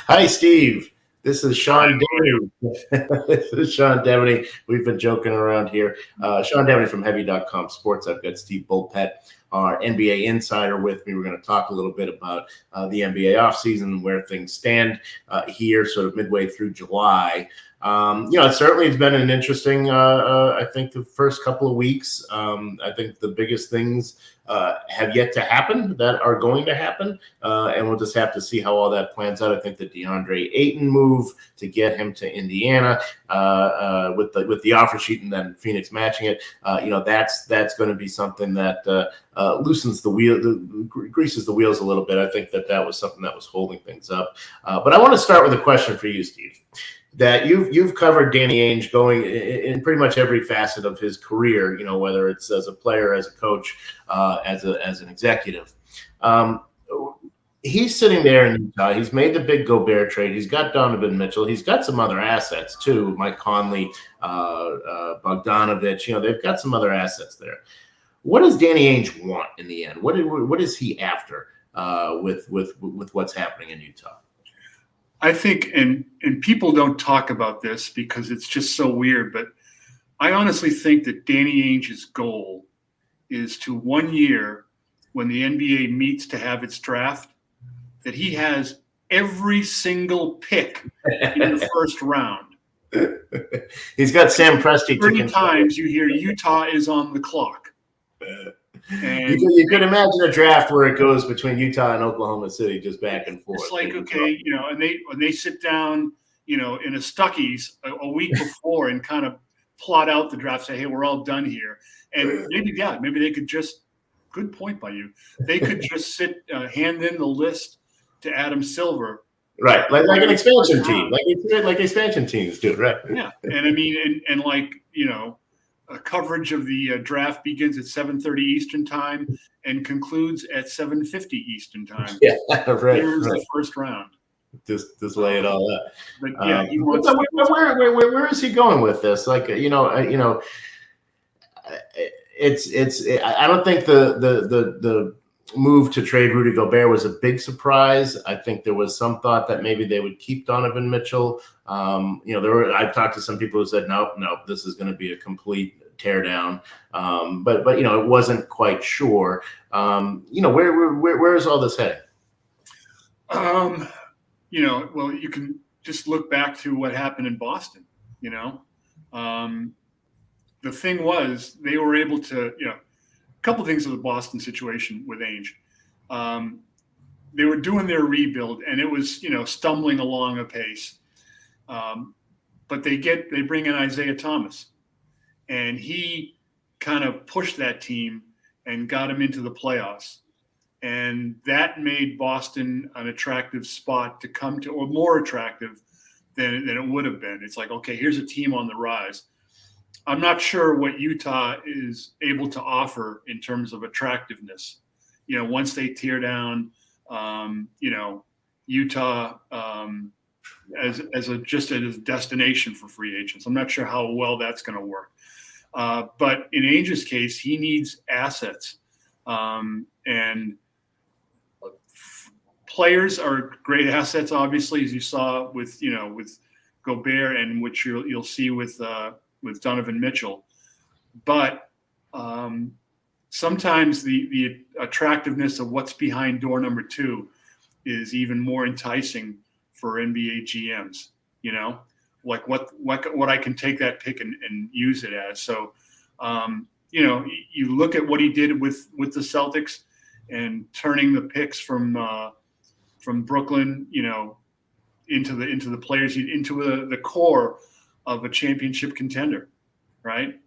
Hi, Steve. This is Sean Deveney. This is Sean Deveney. We've been joking around here. Sean Deveney from Heavy.com Sports. I've got Steve Bulpett, our NBA insider, with me. We're going to talk a little bit about the NBA offseason, where things stand here, sort of midway through July. It certainly has been an interesting, I think, the first couple of weeks. I think the biggest things have yet to happen that are going to happen. And we'll just have to see how all that plans out. I think the DeAndre Ayton move to get him to Indiana with the offer sheet and then Phoenix matching it, that's going to be something that loosens the wheel, greases the wheels a little bit. I think that was something that was holding things up. But I want to start with a question for you, Steve. That you've covered Danny Ainge going in pretty much every facet of his career, whether it's as a player, as a coach, as an executive. He's sitting there in Utah. He's made the big Gobert trade. He's got Donovan Mitchell. He's got some other assets too, Mike Conley, Bogdanovich. They've got some other assets there. What does Danny Ainge want in the end? What is he after with what's happening in Utah? I think, and people don't talk about this because it's just so weird, but I honestly think that Danny Ainge's goal is to 1 year, when the NBA meets to have its draft, that he has every single pick in the first round. He's got Sam Presti. 30 times you hear Utah is on the clock. And you could imagine a draft where it goes between Utah and Oklahoma City, just back and forth. It's like, okay, and they sit down, in a Stuckey's a week before and kind of plot out the draft, say, hey, we're all done here. And maybe they could just, good point by you, they could just hand in the list to Adam Silver. Right, like an expansion team, like expansion teams do, right? Yeah, and I mean, and like, coverage of the draft begins at 7:30 Eastern time and concludes at 7:50 Eastern time. Yeah, right. Here's the first round. Just lay it all out. But yeah, where is he going with this? Like, it's. I don't think the move to trade Rudy Gobert was a big surprise. I think there was some thought that maybe they would keep Donovan Mitchell. I've talked to some people who said, no, this is going to be a complete teardown. But it wasn't quite sure. Where is all this heading? Well, you can just look back to what happened in Boston. The thing was, they were able to, a couple things with the Boston situation with Ainge. They were doing their rebuild, and it was, stumbling along apace. But they bring in Isaiah Thomas, and he kind of pushed that team and got him into the playoffs. And that made Boston an attractive spot to come to, or more attractive than it would have been. It's like, okay, here's a team on the rise. I'm not sure what Utah is able to offer in terms of attractiveness. Once they tear down, Utah as a destination for free agents. I'm not sure how well that's going to work. But in Ainge's case, he needs assets, and players are great assets, obviously, as you saw with Gobert, and which you'll see with Donovan Mitchell. But sometimes the attractiveness of what's behind door number 2 is even more enticing for NBA GMs. Like what I can take that pick and use it as. So, you look at what he did with the Celtics and turning the picks from Brooklyn, into the players, into the core of a championship contender, right?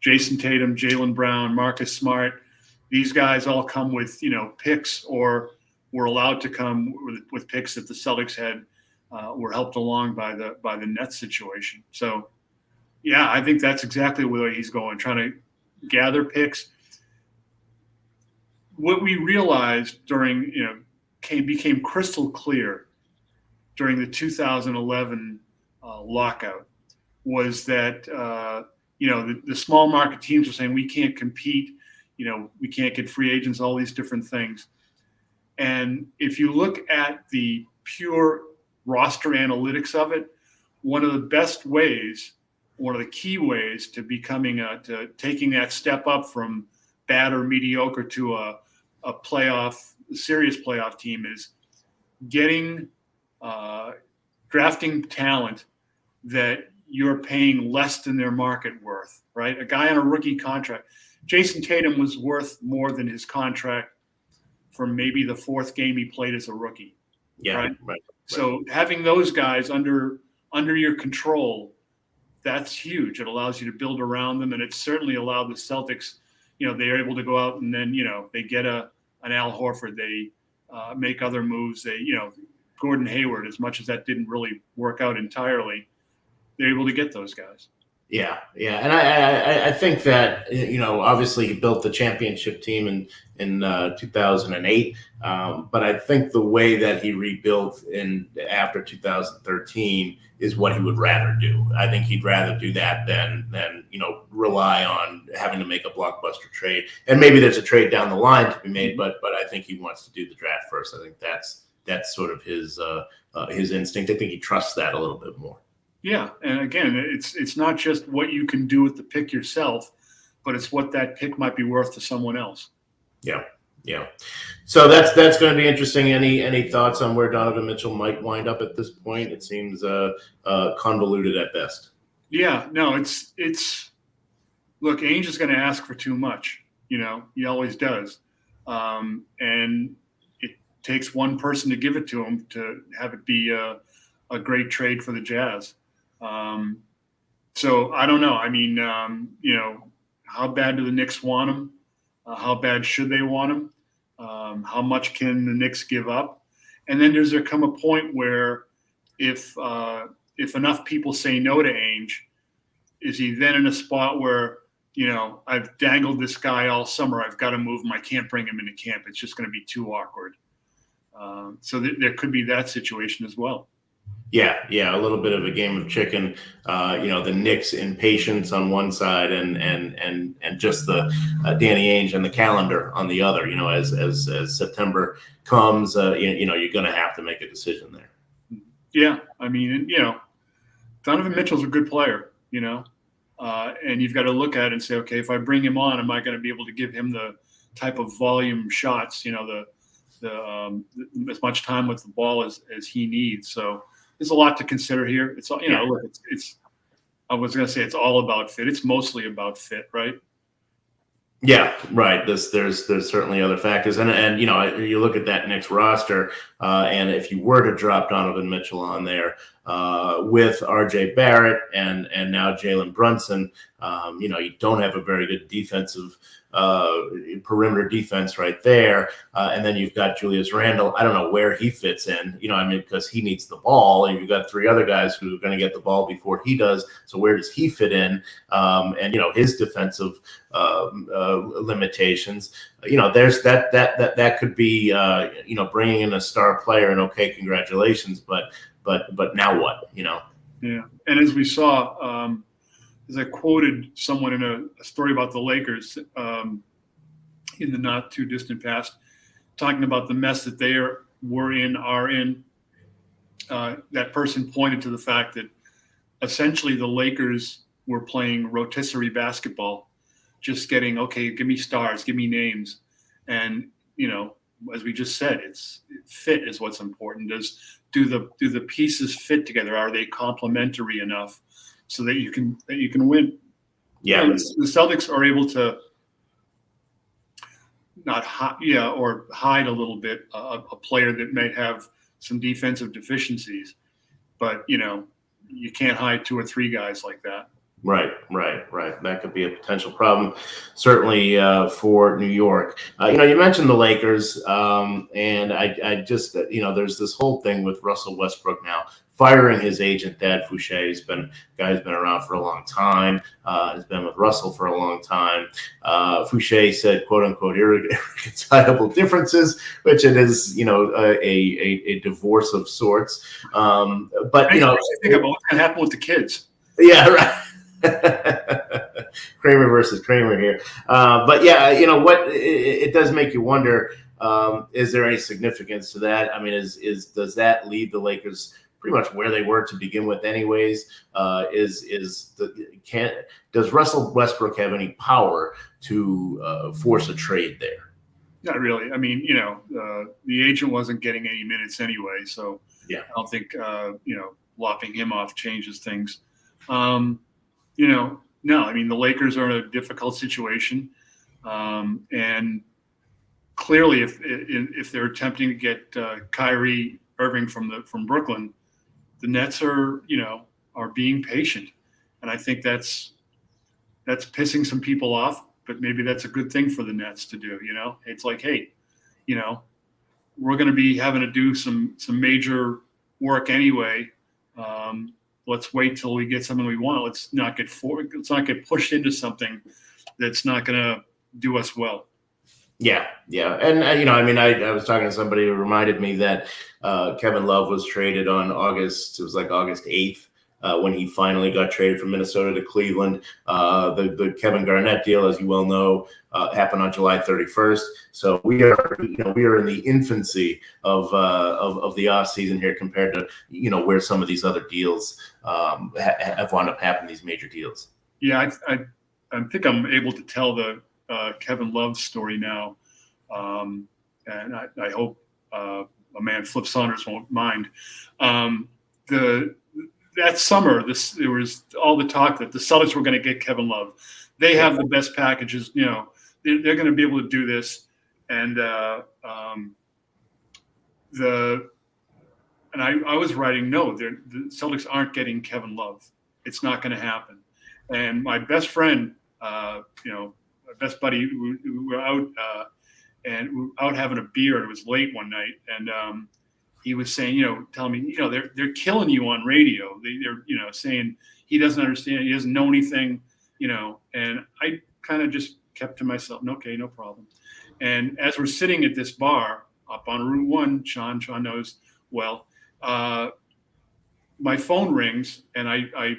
Jason Tatum, Jaylen Brown, Marcus Smart, these guys all come with, picks, or were allowed to come with picks that the Celtics had, were helped along by the Nets situation. So, yeah, I think that's exactly where he's going, trying to gather picks. What we realized became crystal clear during the 2011 lockout was that the small market teams were saying we can't compete, we can't get free agents, all these different things. And if you look at the pure roster analytics of it, one of the key ways to to taking that step up from bad or mediocre to a serious playoff team is drafting talent that you're paying less than their market worth, right? A guy on a rookie contract. Jason Tatum was worth more than his contract from maybe the fourth game he played as a rookie. Yeah, right. So having those guys under your control, that's huge. It allows you to build around them, and it certainly allowed the Celtics. They're able to go out and then they get an Al Horford. They make other moves. They Gordon Hayward. As much as that didn't really work out entirely, they're able to get those guys. Yeah, and I think that obviously he built the championship team in 2008, but I think the way that he rebuilt after 2013 is what he would rather do. I think he'd rather do that than rely on having to make a blockbuster trade. And maybe there's a trade down the line to be made, but I think he wants to do the draft first. I think that's sort of his instinct. I think he trusts that a little bit more. Yeah, and again, it's not just what you can do with the pick yourself, but it's what that pick might be worth to someone else. Yeah. So that's going to be interesting. Any thoughts on where Donovan Mitchell might wind up at this point? It seems convoluted at best. Yeah, no, it's look, Ainge is going to ask for too much. He always does, and it takes one person to give it to him to have it be a great trade for the Jazz. So I don't know. I mean, how bad do the Knicks want him? How bad should they want him? How much can the Knicks give up? And then does there come a point where if enough people say no to Ainge, is he then in a spot where, I've dangled this guy all summer, I've got to move him, I can't bring him into camp, it's just going to be too awkward. So there could be that situation as well. Yeah, a little bit of a game of chicken. The Knicks' impatience on one side, and just the Danny Ainge and the calendar on the other. As September comes, you're going to have to make a decision there. Yeah, I mean, Donovan Mitchell's a good player, and you've got to look at it and say, okay, if I bring him on, am I going to be able to give him the type of volume shots, as much time with the ball as he needs. So there's a lot to consider here. It's look, it's I was going to say it's all about fit. It's mostly about fit, right? Yeah, right. There's certainly other factors, and you look at that Knicks roster, and if you were to drop Donovan Mitchell on there with R.J. Barrett and now Jalen Brunson, you don't have a very good defensive perimeter defense right there, and then you've got Julius Randle. I don't know where he fits in, because he needs the ball, and you've got three other guys who are going to get the ball before he does. So where does he fit in? And his defensive limitations. There's that could be bringing in a star player, and okay, congratulations, but now what? Yeah, and as we saw. As I quoted someone in a story about the Lakers in the not too distant past, talking about the mess that they are in, that person pointed to the fact that essentially the Lakers were playing rotisserie basketball, just getting, okay, give me stars, give me names. And, as we just said, fit is what's important. Do the pieces fit together? Are they complementary enough so that you can win? Yeah, the Celtics are able to not hide a little bit a player that may have some defensive deficiencies, but you can't hide two or three guys like that. Right. That could be a potential problem, certainly for New York. You mentioned the Lakers, and I just, there's this whole thing with Russell Westbrook now firing his agent, Dad Fouché. He's been around for a long time. Has been with Russell for a long time. Fouché said, "quote unquote" irreconcilable differences, which it is, a divorce of sorts. But think about what's going to happen with the kids. Yeah, right. Kramer versus Kramer here. But yeah, you know what? It does make you wonder. Is there any significance to that? I mean, does that leave the Lakers pretty much where they were to begin with, anyways? Does Russell Westbrook have any power to force a trade there? Not really. I mean, the agent wasn't getting any minutes anyway, so Yeah. I don't think lopping him off changes things. No, I mean, the Lakers are in a difficult situation, and clearly, if they're attempting to get Kyrie Irving from Brooklyn, the Nets are being patient, and I think that's pissing some people off. But maybe that's a good thing for the Nets to do. It's like, hey, we're going to be having to do some major work anyway. Let's wait till we get something we want. Let's not get pushed into something that's not going to do us well. Yeah. And, I was talking to somebody who reminded me that Kevin Love was traded on August 8th. When he finally got traded from Minnesota to Cleveland. The Kevin Garnett deal, as you well know, happened on July 31st. So we are in the infancy of the offseason here compared to where some of these other deals have wound up happening, these major deals. Yeah, I think I'm able to tell the Kevin Love story now, and I hope a man Flip Saunders won't mind. That summer, there was all the talk that the Celtics were going to get Kevin Love. They have the best packages. They're going to be able to do this. And I was writing, no, the Celtics aren't getting Kevin Love. It's not going to happen. And my best friend, my best buddy, we were out having a beer, and it was late one night, and he was saying, telling me, they're killing you on radio. They're, saying he doesn't understand. He doesn't know anything, and I kind of just kept to myself. Okay, no problem. And as we're sitting at this bar up on Route 1, Sean knows well, my phone rings, and I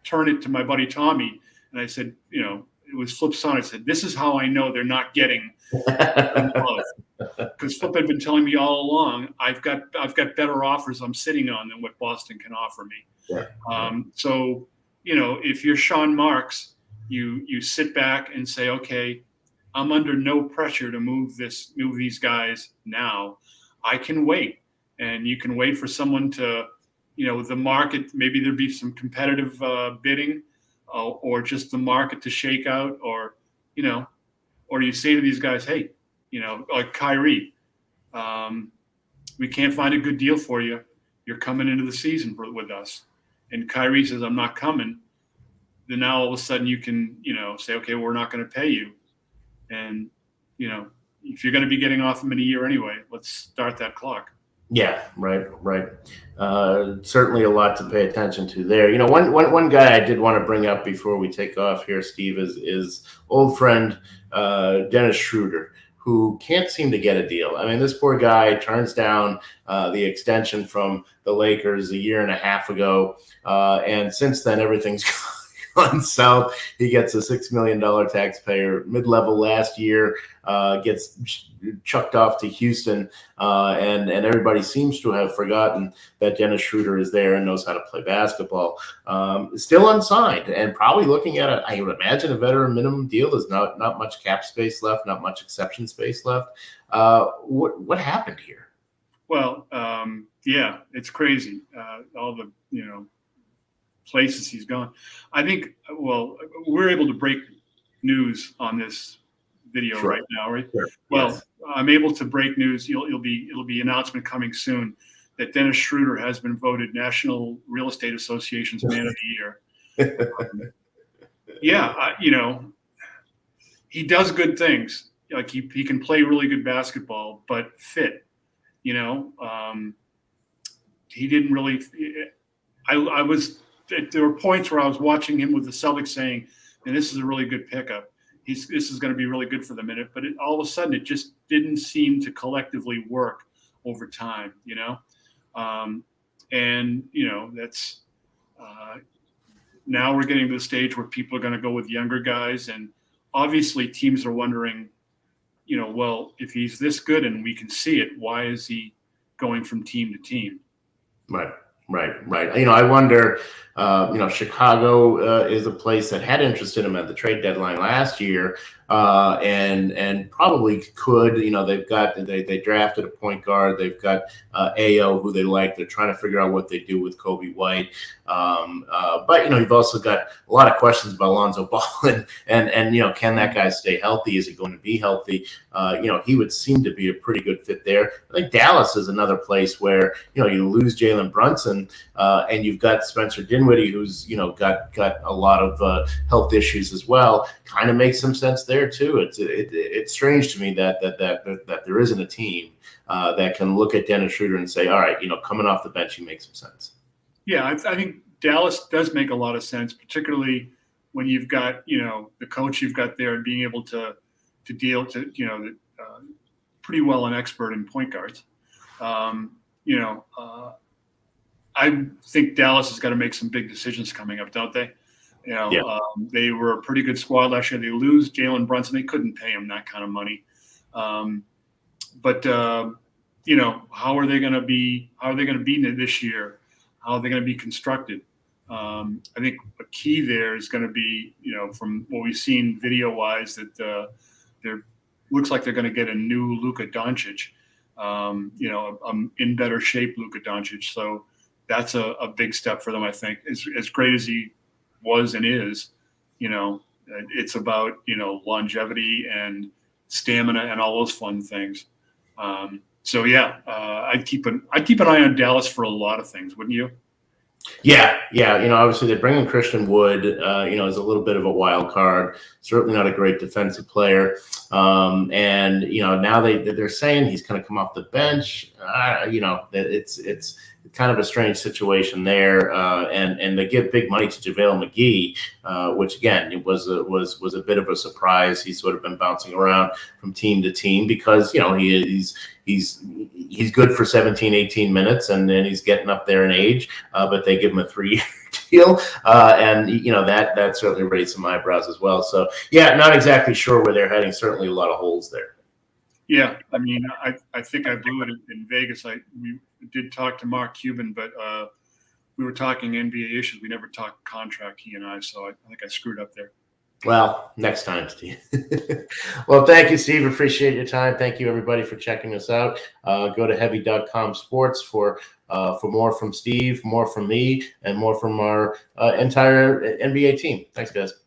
turn it to my buddy Tommy, and I said, it was Flip Son. I said, this is how I know they're not getting Love. Because Flip had been telling me all along, I've got better offers I'm sitting on than what Boston can offer me. Yeah. So, if you're Sean Marks, you sit back and say, okay, I'm under no pressure to move these guys now. I can wait, and you can wait for someone to, the market. Maybe there'd be some competitive bidding, or just the market to shake out, or you say to these guys, hey, like Kyrie, we can't find a good deal for you. You're coming into the season with us. And Kyrie says, I'm not coming. Then now all of a sudden you can, say, okay, we're not going to pay you. And, if you're going to be getting off him in a year anyway, let's start that clock. Yeah, right. Certainly a lot to pay attention to there. One guy I did want to bring up before we take off here, Steve, is old friend Dennis Schroeder, who can't seem to get a deal. I mean, this poor guy turns down the extension from the Lakers a year and a half ago, and since then everything's gone south. He gets a $6 million taxpayer, mid-level last year, gets chucked off to Houston, and everybody seems to have forgotten that Dennis Schroeder is there and knows how to play basketball. Still unsigned, and probably looking at I would imagine a veteran minimum deal. There's not much cap space left, not much exception space left. What happened here? Well, yeah, it's crazy. All the places he's gone. I think, we're able to break news on this video right now, right? Sure. Well, yes. I'm able to break news. It'll be announcement coming soon that Dennis Schroeder has been voted National Real Estate Association's Man of the Year. He does good things. Like he can play really good basketball, but fit. He didn't really. There were points where I was watching him with the Celtics saying, and this is a really good pickup. This is going to be really good for the minute. But all of a sudden, it just didn't seem to collectively work over time, that's now we're getting to the stage where people are going to go with younger guys, and obviously teams are wondering, well, if he's this good and we can see it, why is he going from team to team? Right. I wonder, Chicago is a place that had interest in him at the trade deadline last year, and probably could. They drafted a point guard. They've got AO, who they like. They're trying to figure out what they do with Kobe White. But you've also got a lot of questions about Lonzo Ball, and can that guy stay healthy? Is he going to be healthy? He would seem to be a pretty good fit there. I think Dallas is another place where you lose Jalen Brunson, and you've got Spencer Dinwiddie, who's got a lot of health issues as well. Kind of makes some sense there too. It's strange to me that there isn't a team that can look at Dennis Schroeder and say, all right, coming off the bench, he makes some sense. Yeah, I think Dallas does make a lot of sense, particularly when you've got the coach you've got there and being able to deal to pretty well an expert in point guards. I think Dallas has got to make some big decisions coming up, don't they? They were a pretty good squad last year. They lose Jalen Brunson. They couldn't pay him that kind of money. But how are they going to be? How are they going to be this year? How are they going to be constructed? I think a key there is going to be, from what we've seen video-wise, that looks like they're going to get a new Luka Doncic. In better shape Luka Doncic. So that's a big step for them, I think. As great as he was and is, it's about, longevity and stamina and all those fun things. I'd keep an eye on Dallas for a lot of things, wouldn't you? Yeah. Obviously they bring in Christian Wood, is a little bit of a wild card, certainly not a great defensive player. And now they're saying he's going to come off the bench. It's kind of a strange situation there. And they give big money to JaVale McGee, which again, it was a bit of a surprise. He's sort of been bouncing around from team to team because, he's good for 17, 18 minutes and then he's getting up there in age, but they give him a 3-year deal. And that certainly raised some eyebrows as well. So yeah, not exactly sure where they're heading. Certainly a lot of holes there. Yeah. I mean, I think I blew it in Vegas. We did talk to Mark Cuban, but we were talking NBA issues. We never talked contract, he and I. So I think I screwed up there. Well, next time, Steve. Well, thank you, Steve. Appreciate your time. Thank you, everybody, for checking us out. Go to heavy.com sports for more from Steve, more from me, and more from our entire NBA team. Thanks, guys.